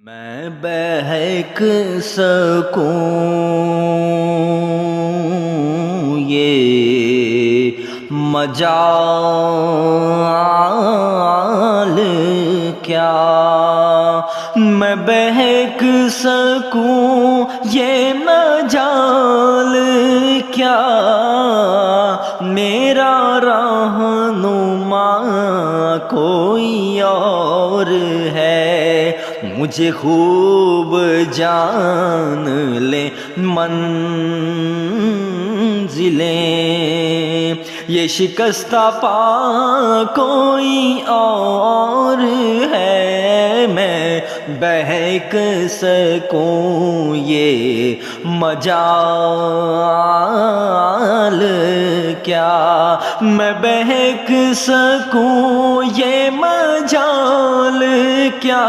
میں بہک سکوں یہ مجال کیا، میں بہک سکوں یہ مجال کیا، میرا رہنما کوئی اور ہے، مجھے خوب جان لے منزلیں، یہ شکستہ پا کوئی اور ہے، میں بہک سکوں یہ مجال کیا، میں بہک سکوں یہ مجال کیا۔